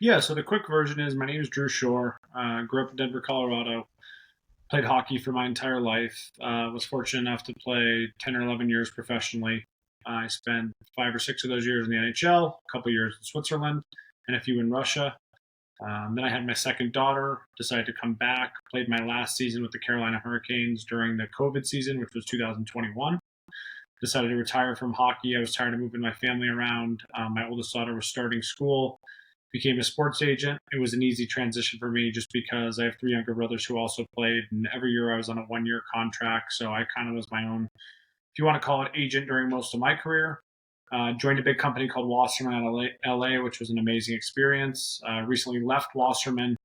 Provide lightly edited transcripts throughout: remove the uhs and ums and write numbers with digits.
Yeah, so the quick version is my name is Drew Shore. Grew up in Denver, Colorado. Played hockey for my entire life. Was fortunate enough to play 10 or 11 years professionally. I spent 5 or 6 of those years in the NHL, a couple years in Switzerland, and a few in Russia. Then I had my second daughter, decided to come back, played my last season with the Carolina Hurricanes during the COVID season, which was 2021. Decided to retire from hockey. I was tired of moving my family around. My oldest daughter was starting school, became a sports agent. It was an easy transition for me just because I have three younger brothers who also played, and every year I was on a 1 year contract. So I kind of was my own, if you want to call it, agent during most of my career. Joined a big company called Wasserman out of LA, which was an amazing experience. Recently left Wasserman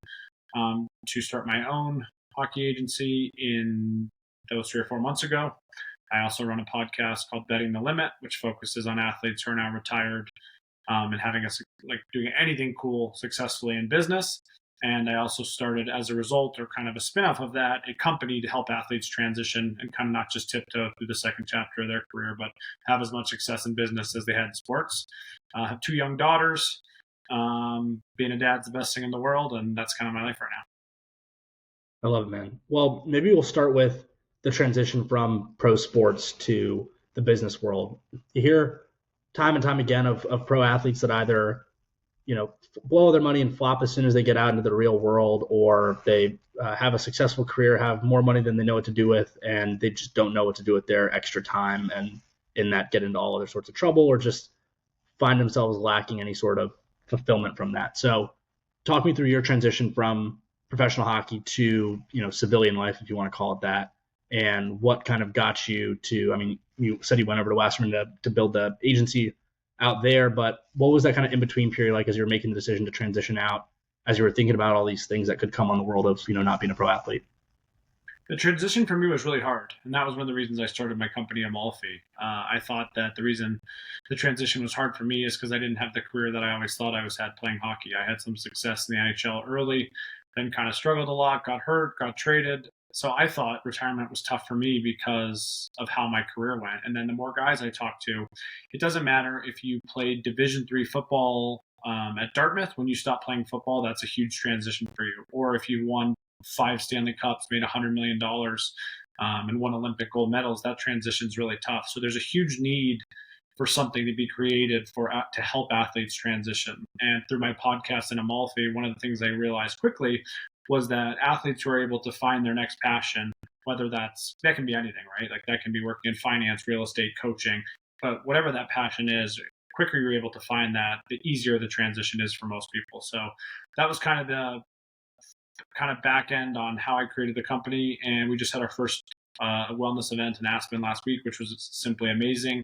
to start my own hockey agency in those 3 or 4 months ago. I also run a podcast called Betting the Limit, which focuses on athletes who are now retired and having us like doing anything cool successfully in business. And I also started, as a result or kind of a spinoff of that, a company to help athletes transition and kind of not just tiptoe through the second chapter of their career, but have as much success in business as they had in sports. I have two young daughters. Being a dad's the best thing in the world, and that's kind of my life right now. I love it, man. Well, maybe we'll start with the transition from pro sports to the business world. You hear time and time again of pro athletes that either, blow their money and flop as soon as they get out into the real world, or they have a successful career, have more money than they know what to do with, and they just don't know what to do with their extra time, and in that get into all other sorts of trouble or just find themselves lacking any sort of fulfillment from that. So talk me through your transition from professional hockey to, civilian life, if you want to call it that, and what kind of got you to, you said you went over to Wasserman to build the agency out there, but what was that kind of in-between period like as you were making the decision to transition out, as you were thinking about all these things that could come on the world of, not being a pro athlete? The transition for me was really hard, and that was one of the reasons I started my company, Almafi. I thought that the reason the transition was hard for me is because I didn't have the career that I always thought I had playing hockey. I had some success in the NHL early, then kind of struggled a lot, got hurt, got traded. So I thought retirement was tough for me because of how my career went. And then the more guys I talked to, it doesn't matter if you played Division III football at Dartmouth. When you stop playing football, that's a huge transition for you. Or if you won 5 Stanley Cups, made $100 million, and won Olympic gold medals, that transition is really tough. So there's a huge need for something to be created to help athletes transition. And through my podcast in Amalfi, one of the things I realized quickly was that athletes who are able to find their next passion, whether that can be anything, right? Like that can be working in finance, real estate, coaching, but whatever that passion is, quicker you're able to find that, the easier the transition is for most people. So that was kind of the back end on how I created the company. And we just had our first wellness event in Aspen last week, which was simply amazing.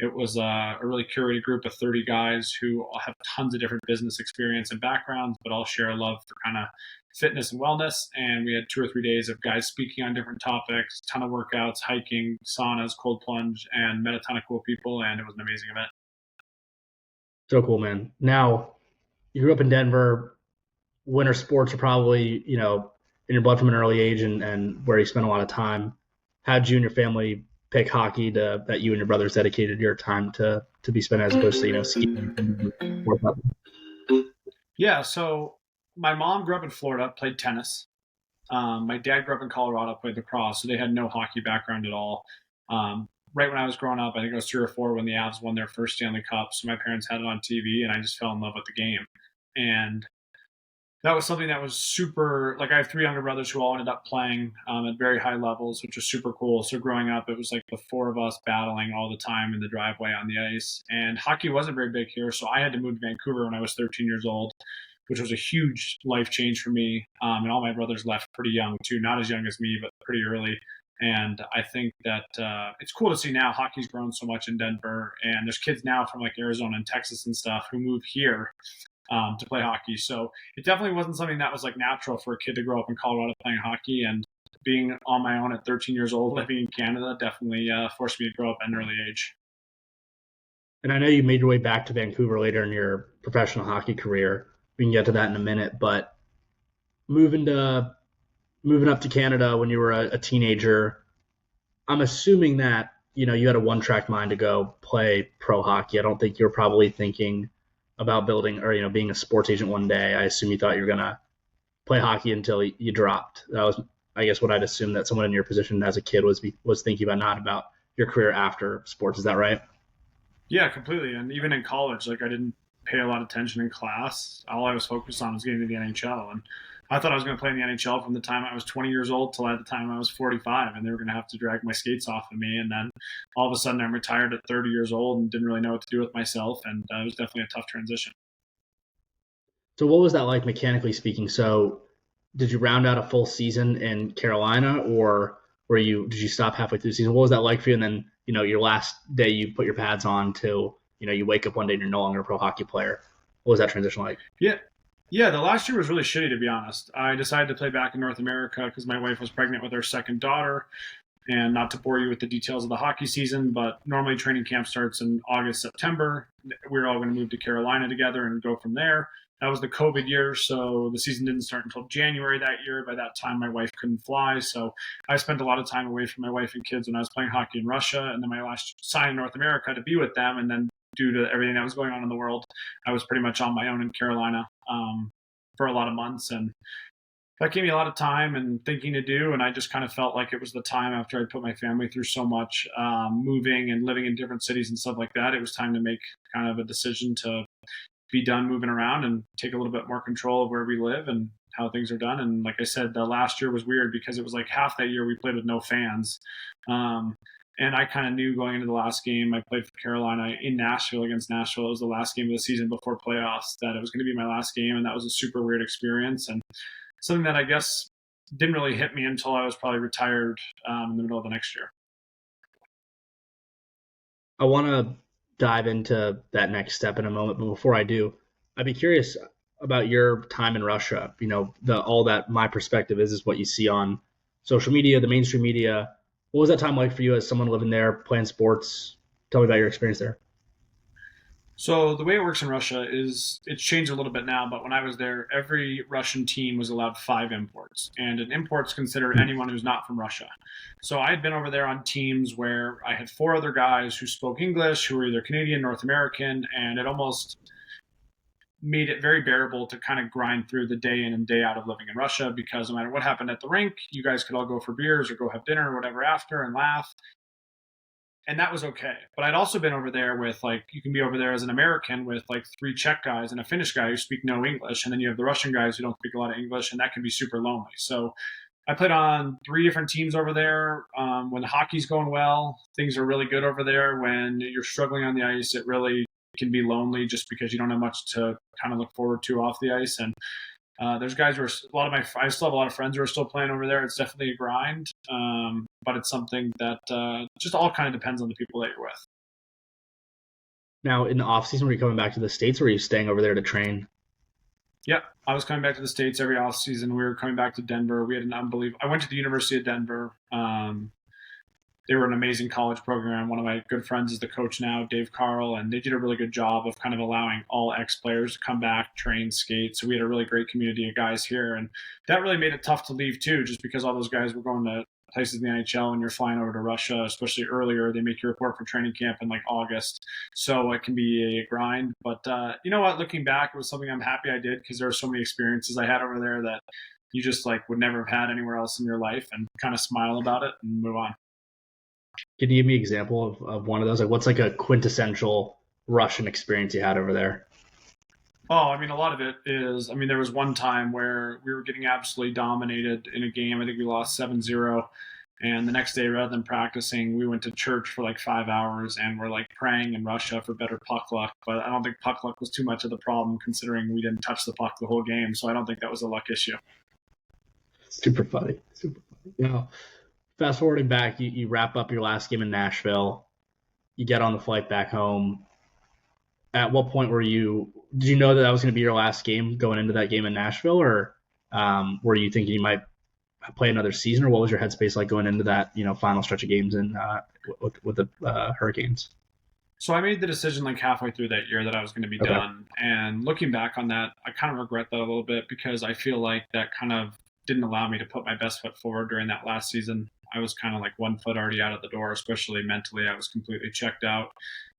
It was a really curated group of 30 guys who all have tons of different business experience and backgrounds, but all share a love for kind of fitness and wellness. And we had 2 or 3 days of guys speaking on different topics, ton of workouts, hiking, saunas, cold plunge, and met a ton of cool people. And it was an amazing event. So cool, man. Now, you grew up in Denver. Winter sports are probably, in your blood from an early age and where you spent a lot of time. How did you and your family pick hockey that you and your brothers dedicated your time to be spent as opposed to, skiing? Yeah, so my mom grew up in Florida, played tennis. My dad grew up in Colorado, played lacrosse, so they had no hockey background at all. Right when I was growing up, I think I was 3 or 4 when the Avs won their first Stanley Cup. So my parents had it on TV, and I just fell in love with the game. And that was something that was super, like I have 3 younger brothers who all ended up playing at very high levels, which was super cool. So growing up, it was like the 4 of us battling all the time in the driveway on the ice. And hockey wasn't very big here, so I had to move to Vancouver when I was 13 years old, which was a huge life change for me. And all my brothers left pretty young too, not as young as me, but pretty early. And I think that it's cool to see now hockey's grown so much in Denver, and there's kids now from like Arizona and Texas and stuff who move here to play hockey. So it definitely wasn't something that was like natural for a kid to grow up in Colorado playing hockey, and being on my own at 13 years old living in Canada definitely forced me to grow up at an early age. And I know you made your way back to Vancouver later in your professional hockey career. We can get to that in a minute, but moving up to Canada when you were a teenager, I'm assuming that, you had a one-track mind to go play pro hockey. I don't think you're probably thinking, about building or being a sports agent one day, I assume you thought you were gonna play hockey until you dropped. That was, I guess, what I'd assume that someone in your position as a kid was thinking about, not about your career after sports. Is that right? Yeah, completely. And even in college, like I didn't pay a lot of attention in class. All I was focused on was getting to the NHL. And I thought I was going to play in the NHL from the time I was 20 years old till at the time I was 45, and they were going to have to drag my skates off of me. And then all of a sudden, I'm retired at 30 years old and didn't really know what to do with myself. And it was definitely a tough transition. So what was that like mechanically speaking? So did you round out a full season in Carolina, or did you stop halfway through the season? What was that like for you? And then your last day you put your pads on till you wake up one day and you're no longer a pro hockey player. What was that transition like? Yeah, yeah, the last year was really shitty, to be honest. I decided to play back in North America because my wife was pregnant with our second daughter. And not to bore you with the details of the hockey season, but normally training camp starts in August, September. We were all going to move to Carolina together and go from there. That was the COVID year, so the season didn't start until January that year. By that time, my wife couldn't fly, so I spent a lot of time away from my wife and kids when I was playing hockey in Russia. And then my last sign in North America to be with them, and then due to everything that was going on in the world, I was pretty much on my own in Carolina for a lot of months. And that gave me a lot of time and thinking to do. And I just kind of felt like it was the time after I put my family through so much, moving and living in different cities and stuff like that. It was time to make kind of a decision to be done moving around and take a little bit more control of where we live and how things are done. And like I said, the last year was weird because it was like half that year we played with no fans. Um, and I kind of knew going into the last game, I played for Carolina in Nashville against Nashville. It was the last game of the season before playoffs, that it was going to be my last game. And that was a super weird experience. And something that I guess didn't really hit me until I was probably retired in the middle of the next year. I want to dive into that next step in a moment, but before I do, I'd be curious about your time in Russia. The all that my perspective is what you see on social media, the mainstream media. What was that time like for you as someone living there, playing sports? Tell me about your experience there. So the way it works in Russia is it's changed a little bit now, but when I was there, every Russian team was allowed 5 imports, and an import's considered anyone who's not from Russia. So I had been over there on teams where I had 4 other guys who spoke English, who were either Canadian, North American, and it almost made it very bearable to kind of grind through the day in and day out of living in Russia, because no matter what happened at the rink, you guys could all go for beers or go have dinner or whatever after and laugh, and that was okay. But I'd also been over there with, like, you can be over there as an American with like 3 Czech guys and a Finnish guy who speak no English, and then you have the Russian guys who don't speak a lot of English, and that can be super lonely. So I played on 3 different teams over there. When the hockey's going well, things are really good over there. When you're struggling on the ice, it really can be lonely just because you don't have much to kind of look forward to off the ice. And there's guys who are I still have a lot of friends who are still playing over there. It's definitely a grind, but it's something that just all kind of depends on the people that you're with. Now, in the off season, were you coming back to the States, or were you staying over there to train? Yeah, I was coming back to the States every off season. We were coming back to Denver. We had an unbelievable. I went to the University of Denver. They were an amazing college program. One of my good friends is the coach now, Dave Carl, and they did a really good job of kind of allowing all ex-players to come back, train, skate. So we had a really great community of guys here, and that really made it tough to leave too, just because all those guys were going to places in the NHL, and you're flying over to Russia, especially earlier. They make you report for training camp in like August, so it can be a grind. But you know what? Looking back, it was something I'm happy I did, because there are so many experiences I had over there that you just like would never have had anywhere else in your life, and kind of smile about it and move on. Can you give me an example of one of those? Like, what's like a quintessential Russian experience you had over there? Oh, I mean, a lot of it is, I mean, there was one time where we were getting absolutely dominated in a game. I think we lost 7-0. And the next day, rather than practicing, we went to church for like 5 hours and we're like praying in Russia for better puck luck. But I don't think puck luck was too much of the problem, considering we didn't touch the puck the whole game. So I don't think that was a luck issue. Super funny. Super funny. Fast forwarding back, you wrap up your last game in Nashville. You get on the flight back home. At what point did you know that that was going to be your last game going into that game in Nashville, or were you thinking you might play another season, or what was your headspace like going into that final stretch of games with the Hurricanes? So I made the decision like halfway through that year that I was going to be done. And looking back on that, I kind of regret that a little bit, because I feel like that kind of didn't allow me to put my best foot forward during that last season. I was kind of like one foot already out of the door, especially mentally. I was completely checked out.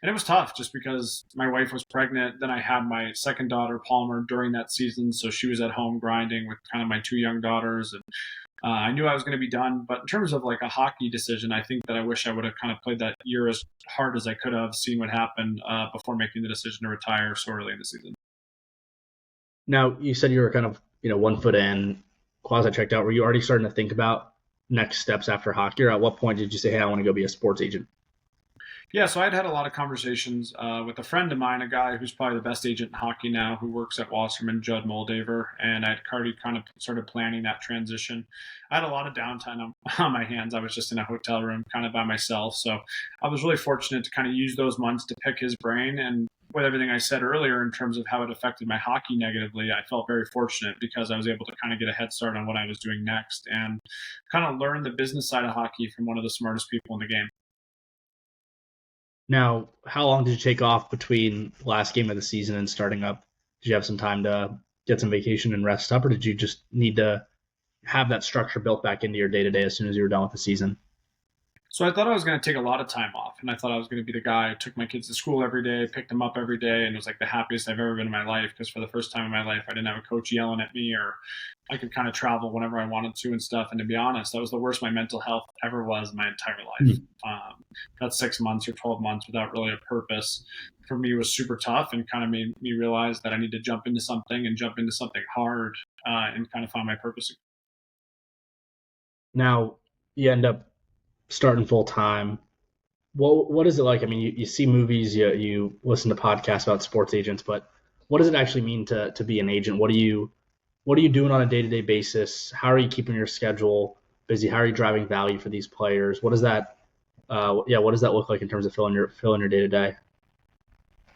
And it was tough just because my wife was pregnant. Then I had my second daughter, Palmer, during that season. So she was at home grinding with kind of my two young daughters. And I knew I was going to be done. But in terms of like a hockey decision, I think that I wish I would have kind of played that year as hard as I could have, seen what happened before making the decision to retire so early in the season. Now, you said you were kind of, 1 foot in, quasi checked out. Were you already starting to think about next steps after hockey, or at what point did you say, hey, I want to go be a sports agent? Yeah, so I'd had a lot of conversations with a friend of mine, a guy who's probably the best agent in hockey now, who works at Wasserman, Judd Moldaver, and I'd already kind of started planning that transition. I had a lot of downtime on my hands. I was just in a hotel room kind of by myself, so I was really fortunate to kind of use those months to pick his brain. And with everything I said earlier in terms of how it affected my hockey negatively, I felt very fortunate because I was able to kind of get a head start on what I was doing next and kind of learn the business side of hockey from one of the smartest people in the game. Now, how long did you take off between the last game of the season and starting up? Did you have some time to get some vacation and rest up, or did you just need to have that structure built back into your day to day as soon as you were done with the season? So I thought I was going to take a lot of time off, and I thought I was going to be the guy who took my kids to school every day, picked them up every day, and it was like the happiest I've ever been in my life because for the first time in my life, I didn't have a coach yelling at me, or I could kind of travel whenever I wanted to and stuff. And to be honest, that was the worst my mental health ever was in my entire life. Hmm. That 6 months or 12 months without really a purpose for me was super tough and kind of made me realize that I need to jump into something and jump into something hard and kind of find my purpose. Now, you end up starting full time. What is it like? I mean, you see movies, you listen to podcasts about sports agents, but what does it actually mean to be an agent? What are you doing on a day to day basis? How are you keeping your schedule busy? How are you driving value for these players? What does that look like in terms of filling your day to day?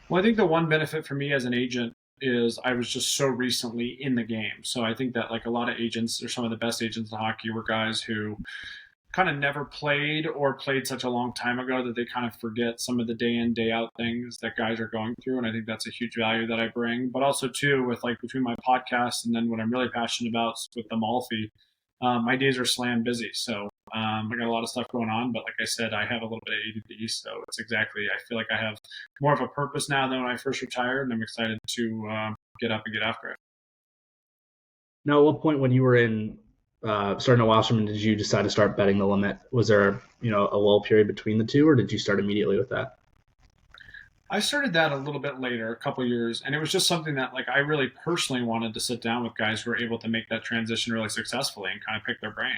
Well, I think the one benefit for me as an agent is I was just so recently in the game. So I think that like a lot of agents or some of the best agents in hockey were guys who kind of never played or played such a long time ago that they kind of forget some of the day in day out things that guys are going through. And I think that's a huge value that I bring. But also too, with like between my podcast and then what I'm really passionate about with the Malfi, my days are slam busy. So I got a lot of stuff going on, but like I said, I have a little bit of ADD, so it's exactly. I feel like I have more of a purpose now than when I first retired, and I'm excited to get up and get after it. Now, at what point when you were in starting at Wasserman did you decide to start betting the limit? Was there a lull period between the two, or did you start immediately with that? I started that a little bit later, a couple years, and it was just something that like I really personally wanted to sit down with guys who were able to make that transition really successfully and kind of pick their brain.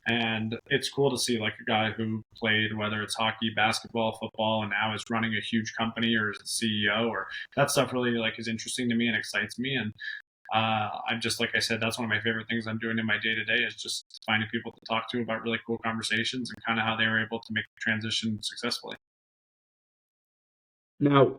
And it's cool to see like a guy who played whether it's hockey, basketball, football, and now is running a huge company or is the CEO or that stuff really like is interesting to me and excites me. And I'm just like I said, that's one of my favorite things I'm doing in my day to day is just finding people to talk to about really cool conversations and kind of how they were able to make the transition successfully. Now,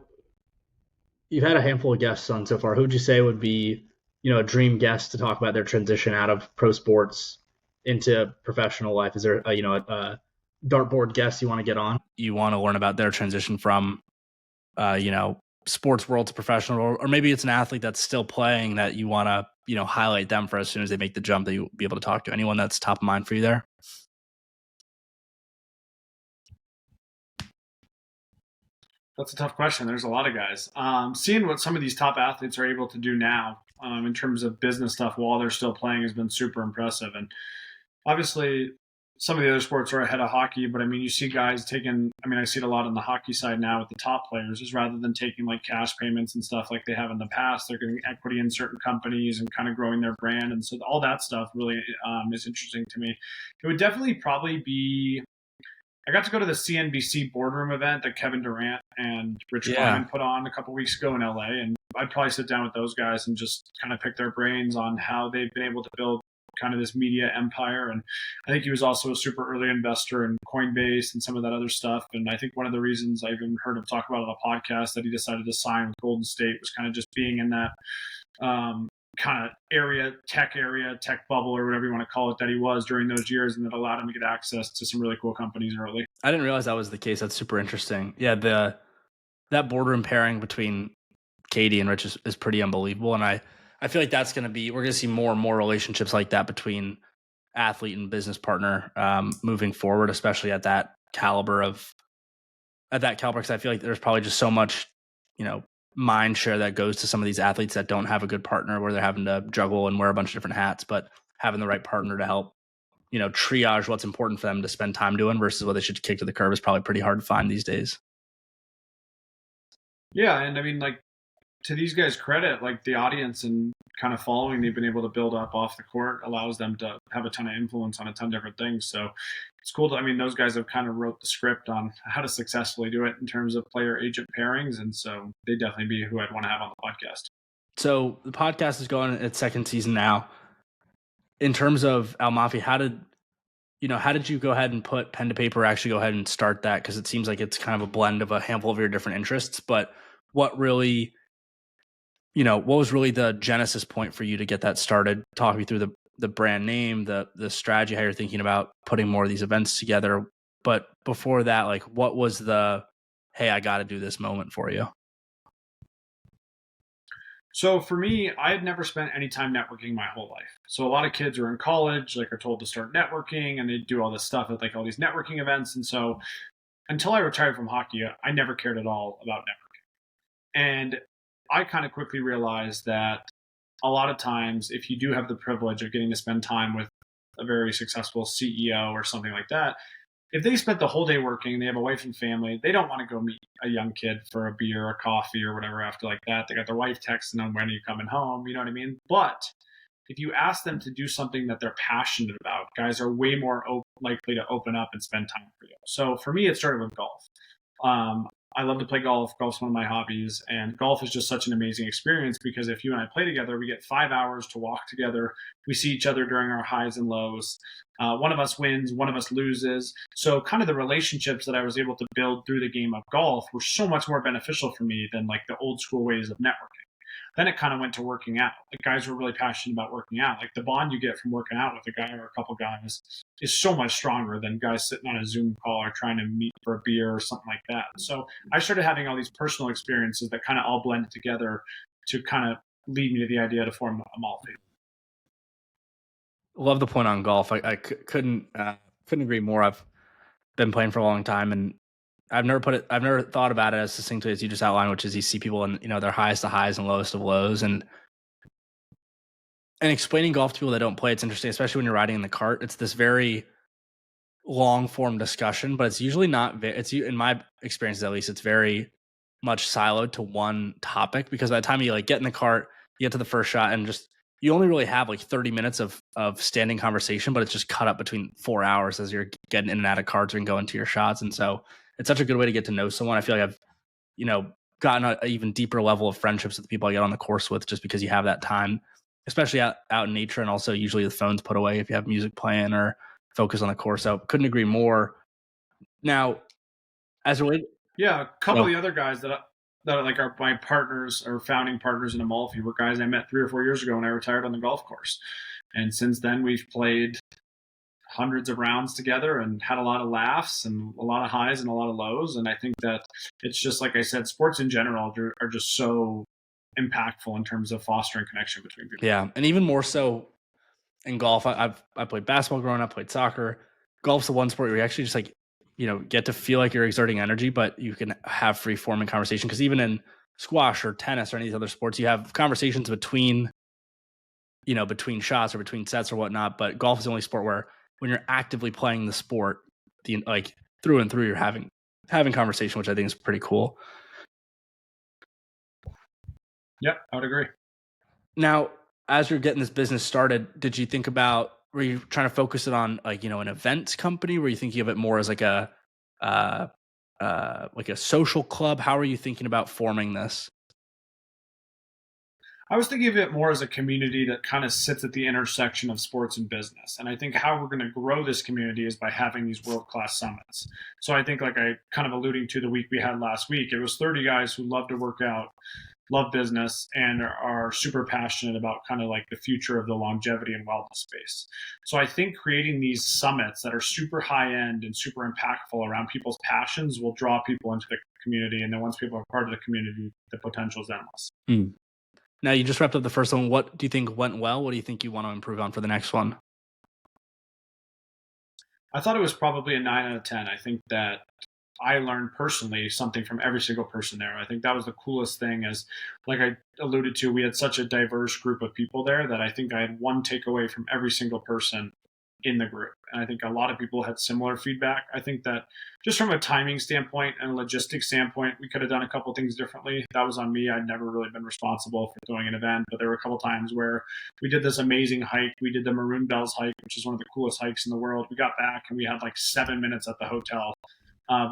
you've had a handful of guests on so far. Who would you say would be, a dream guest to talk about their transition out of pro sports into professional life? Is there, a dartboard guest you want to get on? You want to learn about their transition from, sports world to professional, or maybe it's an athlete that's still playing that you want to, highlight them for as soon as they make the jump that you'll be able to talk to. Anyone that's top of mind for you there? That's a tough question. There's a lot of guys. Seeing what some of these top athletes are able to do now in terms of business stuff while they're still playing has been super impressive. And obviously, some of the other sports are ahead of hockey, but I mean, you see guys taking, I mean, I see it a lot on the hockey side now with the top players, is rather than taking like cash payments and stuff like they have in the past, they're getting equity in certain companies and kind of growing their brand. And so all that stuff really is interesting to me. It would definitely probably be I got to go to the CNBC boardroom event that Kevin Durant and Rich Kleiman put on a couple weeks ago in LA, and I'd probably sit down with those guys and just kind of pick their brains on how they've been able to build kind of this media empire. And I think he was also a super early investor in Coinbase and some of that other stuff. And I think one of the reasons I even heard him talk about on a podcast that he decided to sign with Golden State was kind of just being in that kind of tech bubble, or whatever you want to call it, that he was during those years, and that allowed him to get access to some really cool companies early. I didn't realize that was the case. That's super interesting. Yeah, that boardroom pairing between Katie and Rich is pretty unbelievable, and I feel like we're going to see more and more relationships like that between athlete and business partner moving forward, especially at that caliber because I feel like there's probably just so much, mind share that goes to some of these athletes that don't have a good partner where they're having to juggle and wear a bunch of different hats, but having the right partner to help, triage what's important for them to spend time doing versus what they should kick to the curb is probably pretty hard to find these days. Yeah, and I mean, like, to these guys' credit, like the audience and kind of following they've been able to build up off the court allows them to have a ton of influence on a ton of different things. So it's cool. I mean, those guys have kind of wrote the script on how to successfully do it in terms of player agent pairings, and so they definitely be who I'd want to have on the podcast. So the podcast is going its second season now. In terms of Almafi, how did you go ahead and put pen to paper, actually go ahead and start that? Because it seems like it's kind of a blend of a handful of your different interests, but what really, what was really the genesis point for you to get that started? Talk me through the brand name, the strategy, how you're thinking about putting more of these events together. But before that, like, what was the, hey, I got to do this moment for you? So for me, I had never spent any time networking my whole life. So a lot of kids are in college, like are told to start networking, and they do all this stuff at like all these networking events. And so until I retired from hockey, I never cared at all about networking. And I kind of quickly realized that a lot of times, if you do have the privilege of getting to spend time with a very successful CEO or something like that, if they spent the whole day working, they have a wife and family, they don't want to go meet a young kid for a beer or coffee or whatever after like that. They got their wife texting them, when are you coming home? You know what I mean? But if you ask them to do something that they're passionate about, guys are way more likely to open up and spend time for you. So for me, it started with golf. I love to play golf. Golf's one of my hobbies, and golf is just such an amazing experience because if you and I play together, we get 5 hours to walk together. We see each other during our highs and lows. One of us wins, one of us loses. So kind of the relationships that I was able to build through the game of golf were so much more beneficial for me than like the old school ways of networking. Then it kind of went to working out. Like guys were really passionate about working out. Like the bond you get from working out with a guy or a couple guys is so much stronger than guys sitting on a Zoom call or trying to meet for a beer or something like that. So I started having all these personal experiences that kind of all blended together to kind of lead me to the idea to form Amalfi. Love the point on golf. I couldn't agree more. I've been playing for a long time, and I've never thought about it as succinctly as you just outlined, which is you see people in, their highest of highs and lowest of lows, and explaining golf to people that don't play, it's interesting, especially when you're riding in the cart. It's this very long form discussion, but it's usually not. It's, in my experiences at least, it's very much siloed to one topic, because by the time you like get in the cart, you get to the first shot, and just you only really have like 30 minutes of standing conversation, but it's just cut up between 4 hours as you're getting in and out of carts and going to your shots. And so it's such a good way to get to know someone. I feel like I've, gotten a even deeper level of friendships with the people I get on the course with, just because you have that time, especially out in nature. And also usually the phone's put away if you have music playing or focus on the course. So couldn't agree more. Now, as related. Yeah, a couple of the other guys that are like are my partners or founding partners in Amalfi were guys I met 3 or 4 years ago when I retired on the golf course. And since then we've played hundreds of rounds together and had a lot of laughs and a lot of highs and a lot of lows. And I think that it's just, like I said, sports in general are just so impactful in terms of fostering connection between people. Yeah, and even more so in golf. I played basketball growing up, played soccer. Golf's the one sport where you actually just like, get to feel like you're exerting energy, but you can have free forming conversation. Because even in squash or tennis or any of these other sports, you have conversations between shots or between sets or whatnot. But golf is the only sport where when you're actively playing the sport, like through and through, you're having conversation, which I think is pretty cool. Yep, I would agree. Now, as you're getting this business started, did you think about, were you trying to focus it on like, an events company? Were you thinking of it more as like a social club? How are you thinking about forming this? I was thinking of it more as a community that kind of sits at the intersection of sports and business. And I think how we're going to grow this community is by having these world-class summits. So I think, like I kind of alluding to the week we had last week, it was 30 guys who love to work out, love business, and are super passionate about kind of like the future of the longevity and wellness space. So I think creating these summits that are super high end and super impactful around people's passions will draw people into the community. And then once people are part of the community, the potential is endless. Now, you just wrapped up the first one. What do you think went well? What do you think you want to improve on for the next one? I thought it was probably a 9 out of 10. I think that I learned personally something from every single person there. I think that was the coolest thing. As like I alluded to, we had such a diverse group of people there that I think I had one takeaway from every single person in the group. And I think a lot of people had similar feedback. I think that just from a timing standpoint and a logistics standpoint, we could have done a couple things differently. That was on me. I'd never really been responsible for doing an event, but there were a couple times where we did this amazing hike. We did the Maroon Bells hike, which is one of the coolest hikes in the world. We got back and we had like 7 minutes at the hotel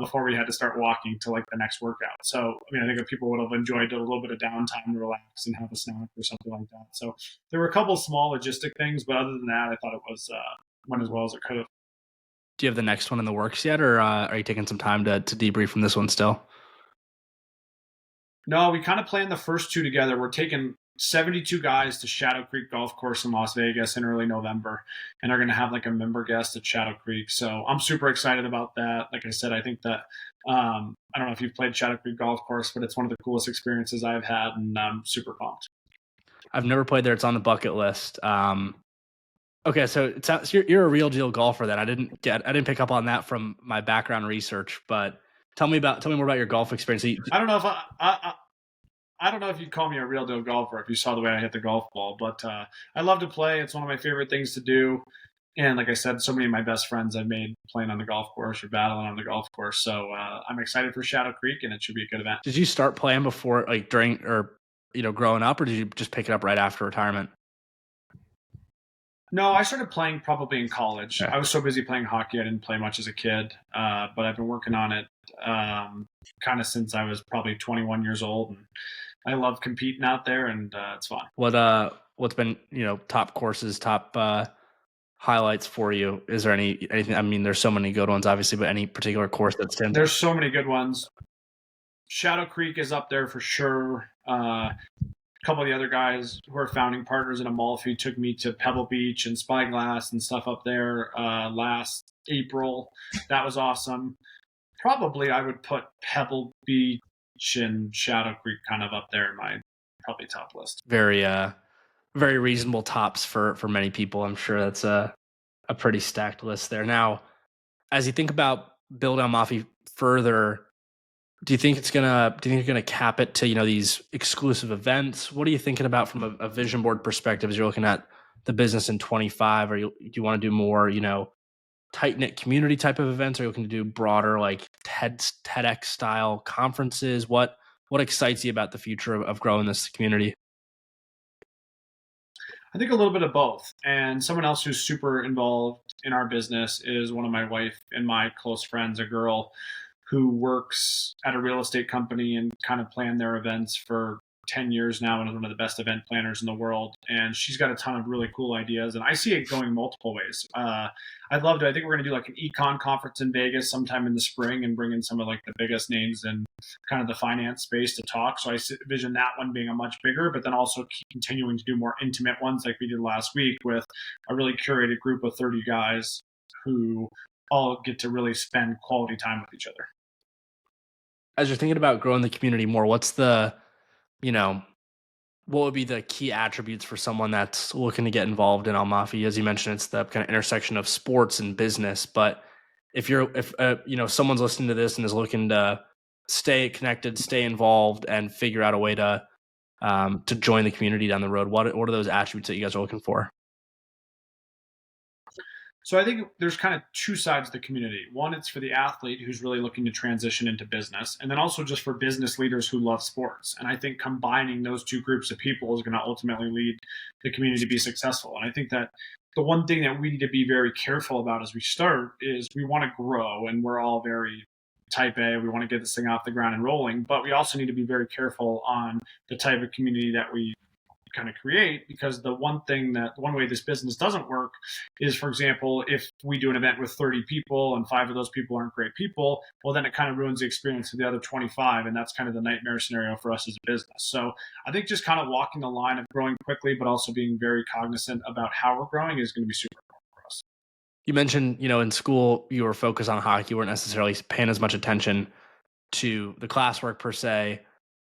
before we had to start walking to like the next workout. So, I mean, I think if people would have enjoyed a little bit of downtime to relax and have a snack or something like that. So there were a couple small logistic things, but other than that, I thought it was went as well as it could have. Do you have the next one in the works yet, or are you taking some time to debrief from this one still? No, we kind of planned the first two together. We're taking 72 guys to Shadow Creek Golf Course in Las Vegas in early November, and are going to have like a member guest at Shadow Creek. So I'm super excited about that. Like I said, I think that I don't know if you've played Shadow Creek Golf Course, but it's one of the coolest experiences I've had, and I'm super pumped. I've never played there. It's on the bucket list. Okay, so it sounds you're a real deal golfer. Then I didn't pick up on that from my background research. But tell me more about your golf experience. I don't know if I don't know if you'd call me a real deal golfer if you saw the way I hit the golf ball, but I love to play. It's one of my favorite things to do. And like I said, so many of my best friends I've made playing on the golf course or battling on the golf course. So I'm excited for Shadow Creek, and it should be a good event. Did you start playing before, like during or growing up, or did you just pick it up right after retirement? No, I started playing probably in college. Yeah. I was so busy playing hockey, I didn't play much as a kid. But I've been working on it kind of since I was probably 21 years old, and I love competing out there, and it's fun. What's been top courses, top highlights for you? Is there anything? I mean, there's so many good ones, obviously, but any particular course that stands? There's so many good ones. Shadow Creek is up there for sure. A couple of the other guys who are founding partners in Amalfi took me to Pebble Beach and Spyglass and stuff up there last April. That was awesome. Probably I would put Pebble Beach and Shadow Creek kind of up there in my probably top list. Very reasonable tops for many people. I'm sure that's a pretty stacked list there. Now, as you think about build Almafi further, do you think you're gonna cap it to these exclusive events? What are you thinking about from a vision board perspective as you're looking at the business in 25? Do you want to do more tight knit community type of events? Are you looking to do broader like TEDx style conferences? What excites you about the future of growing this community? I think a little bit of both. And someone else who's super involved in our business is one of my wife and my close friends, a girl who works at a real estate company and kind of planned their events for 10 years now and is one of the best event planners in the world. And she's got a ton of really cool ideas. And I see it going multiple ways. I'd love to. I think we're going to do like an econ conference in Vegas sometime in the spring and bring in some of like the biggest names in kind of the finance space to talk. So I envision that one being a much bigger, but then also continuing to do more intimate ones like we did last week with a really curated group of 30 guys who all get to really spend quality time with each other. As you're thinking about growing the community more, what's the what would be the key attributes for someone that's looking to get involved in Almafi? As you mentioned, it's the kind of intersection of sports and business. But if someone's listening to this and is looking to stay connected, stay involved, and figure out a way to join the community down the road, what are those attributes that you guys are looking for? So I think there's kind of two sides of the community. One, it's for the athlete who's really looking to transition into business, and then also just for business leaders who love sports. And I think combining those two groups of people is going to ultimately lead the community to be successful. And I think that the one thing that we need to be very careful about as we start is we want to grow, and we're all very type A. We want to get this thing off the ground and rolling, but we also need to be very careful on the type of community that we kind of create, because the one way this business doesn't work is, for example, if we do an event with 30 people and 5 of those people aren't great people, well, then it kind of ruins the experience for the other 25. And that's kind of the nightmare scenario for us as a business. So I think just kind of walking the line of growing quickly, but also being very cognizant about how we're growing is going to be super important for us. You mentioned, in school, you were focused on hockey. You weren't necessarily paying as much attention to the classwork per se.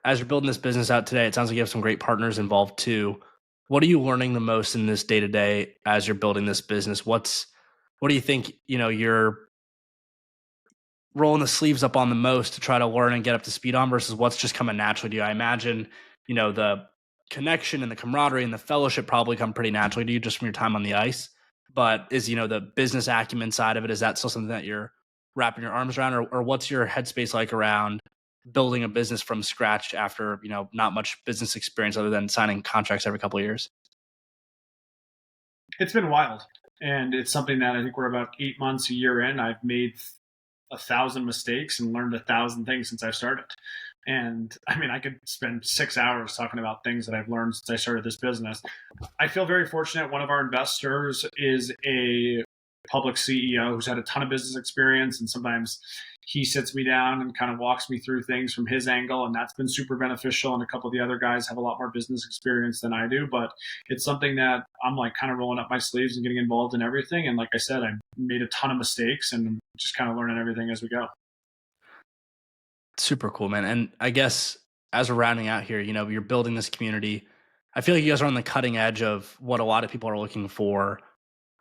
As you're building this business out today, it sounds like you have some great partners involved too. What are you learning the most in this day-to-day as you're building this business? What's what do you think, you're rolling the sleeves up on the most to try to learn and get up to speed on versus what's just coming naturally to you? I imagine, the connection and the camaraderie and the fellowship probably come pretty naturally to you just from your time on the ice. But is, the business acumen side of it, is that still something that you're wrapping your arms around, or what's your headspace like around building a business from scratch after, not much business experience other than signing contracts every couple of years? It's been wild. And it's something that I think we're about 8 months, a year in. I've made 1,000 mistakes and learned 1,000 things since I've started. And I mean, I could spend 6 hours talking about things that I've learned since I started this business. I feel very fortunate. One of our investors is a public CEO who's had a ton of business experience, and sometimes he sits me down and kind of walks me through things from his angle, and that's been super beneficial. And a couple of the other guys have a lot more business experience than I do, but it's something that I'm like kind of rolling up my sleeves and getting involved in everything. And like I said, I made a ton of mistakes and just kind of learning everything as we go. Super cool, man. And I guess as we're rounding out here, you're building this community. I feel like you guys are on the cutting edge of what a lot of people are looking for.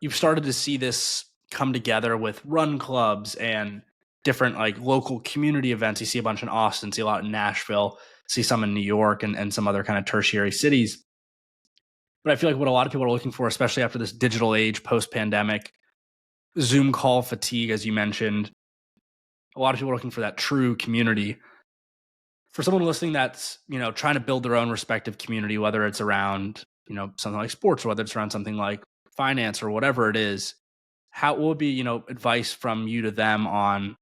You've started to see this come together with run clubs and different like local community events. You see a bunch in Austin, see a lot in Nashville, see some in New York and some other kind of tertiary cities. But I feel like what a lot of people are looking for, especially after this digital age post pandemic, Zoom call fatigue, as you mentioned, a lot of people are looking for that true community. For someone listening that's, trying to build their own respective community, whether it's around, something like sports, or whether it's around something like finance or whatever it is, what would be, advice from you to them on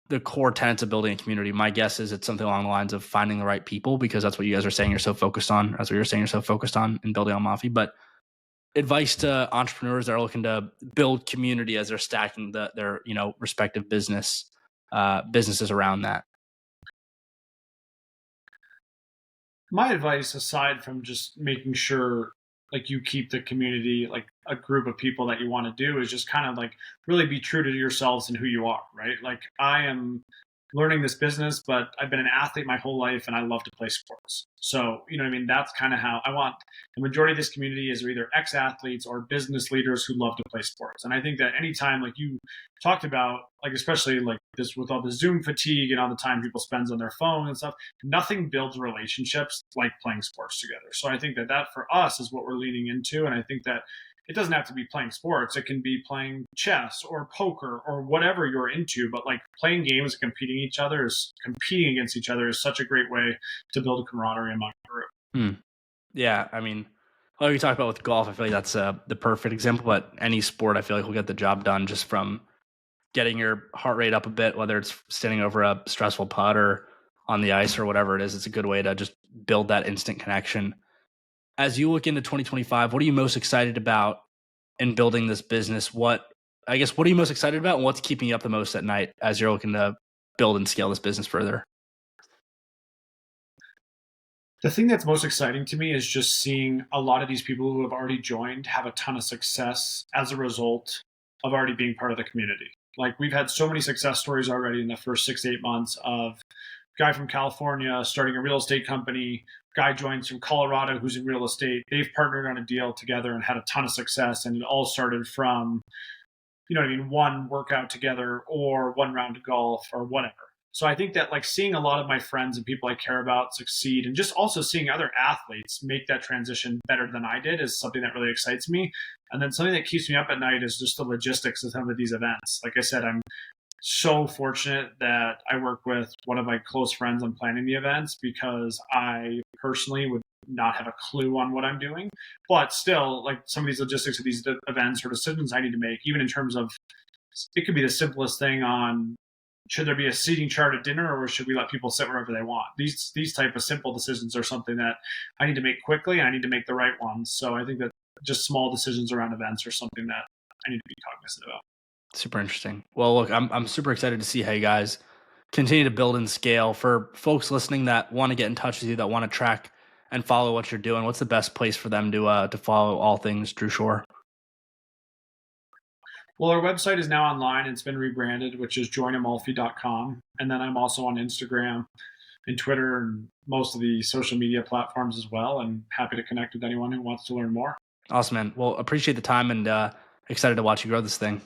the core tenets of building a community? My guess is it's something along the lines of finding the right people, because that's what you guys are saying you're so focused on. That's what you're saying you're so focused on in building Almafi. But advice to entrepreneurs that are looking to build community as they're stacking their respective businesses around that. My advice, aside from just making sure like you keep the community like a group of people that you want to do, is just kind of like really be true to yourselves and who you are, right? Like I am learning this business, but I've been an athlete my whole life and I love to play sports. So, you know what I mean? That's kind of how I want the majority of this community is either ex-athletes or business leaders who love to play sports. And I think that anytime like you talked about, like especially like this with all the Zoom fatigue and all the time people spends on their phone and stuff, nothing builds relationships like playing sports together. So I think that that for us is what we're leaning into. And I think that it doesn't have to be playing sports. It can be playing chess or poker or whatever you're into. But like playing games and competing against each other is such a great way to build a camaraderie among the group. Yeah, I mean, like you talked about with golf, I feel like that's the perfect example. But any sport, I feel like will get the job done just from getting your heart rate up a bit, whether it's standing over a stressful putt or on the ice or whatever it is. It's a good way to just build that instant connection. As you look into 2025, what are you most excited about in building this business? What are you most excited about, and what's keeping you up the most at night as you're looking to build and scale this business further? The thing that's most exciting to me is just seeing a lot of these people who have already joined have a ton of success as a result of already being part of the community. Like we've had so many success stories already in the first 6 to 8 months of guy from California starting a real estate company, guy joins from Colorado who's in real estate. They've partnered on a deal together and had a ton of success. And it all started from, you know what I mean, one workout together or one round of golf or whatever. So I think that like seeing a lot of my friends and people I care about succeed and just also seeing other athletes make that transition better than I did is something that really excites me. And then something that keeps me up at night is just the logistics of some of these events. Like I said, I'm so fortunate that I work with one of my close friends on planning the events because I personally would not have a clue on what I'm doing. But still, like some of these logistics of these events or decisions I need to make, even in terms of it could be the simplest thing on should there be a seating chart at dinner or should we let people sit wherever they want? These type of simple decisions are something that I need to make quickly and I need to make the right ones. So I think that just small decisions around events are something that I need to be cognizant about. Super interesting. Well, look, I'm super excited to see how you guys continue to build and scale. For folks listening that want to get in touch with you, that want to track and follow what you're doing, what's the best place for them to follow all things Drew Shore? Well, our website is now online. It's been rebranded, which is joinamalfi.com. And then I'm also on Instagram and Twitter and most of the social media platforms as well. And happy to connect with anyone who wants to learn more. Awesome, man. Well, appreciate the time and excited to watch you grow this thing.